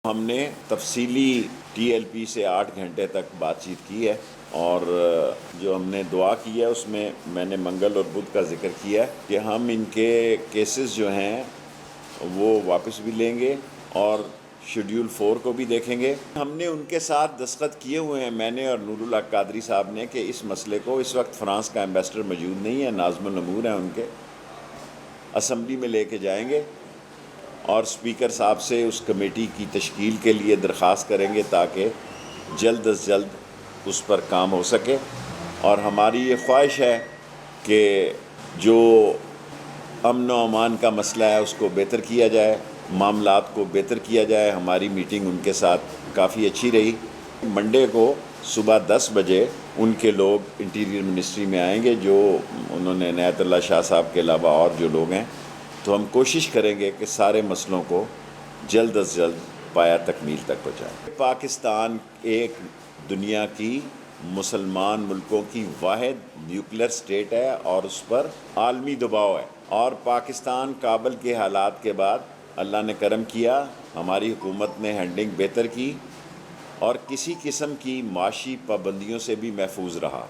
ہم نے تفصیلی ٹی ایل پی سے 8 گھنٹے تک بات چیت کی ہے، اور جو ہم نے دعا کی ہے اس میں میں نے منگل اور بدھ کا ذکر کیا ہے کہ ہم ان کے کیسز جو ہیں وہ واپس بھی لیں گے اور شیڈیول 4 کو بھی دیکھیں گے۔ ہم نے ان کے ساتھ دستخط کیے ہوئے ہیں، میں نے اور نور اللہ قادری صاحب نے، کہ اس مسئلے کو، اس وقت فرانس کا ایمبیسڈر موجود نہیں ہے، ناظم الامور ہیں ان کے، اسمبلی میں لے کے جائیں گے اور اسپیکر صاحب سے اس کمیٹی کی تشکیل کے لیے درخواست کریں گے تاکہ جلد از جلد اس پر کام ہو سکے۔ اور ہماری یہ خواہش ہے کہ جو امن و امان کا مسئلہ ہے اس کو بہتر کیا جائے، معاملات کو بہتر کیا جائے۔ ہماری میٹنگ ان کے ساتھ کافی اچھی رہی۔ منڈے کو صبح 10 بجے ان کے لوگ انٹیریئر منسٹری میں آئیں گے، جو انہوں نے عنایت اللہ شاہ صاحب کے علاوہ اور جو لوگ ہیں، تو ہم کوشش کریں گے کہ سارے مسئلوں کو جلد از جلد پایا تکمیل تک پہنچائیں۔ پاکستان ایک دنیا کی مسلمان ملکوں کی واحد نیوکلیر سٹیٹ ہے اور اس پر عالمی دباؤ ہے، اور پاکستان کابل کے حالات کے بعد اللہ نے کرم کیا، ہماری حکومت نے ہینڈلنگ بہتر کی اور کسی قسم کی معاشی پابندیوں سے بھی محفوظ رہا۔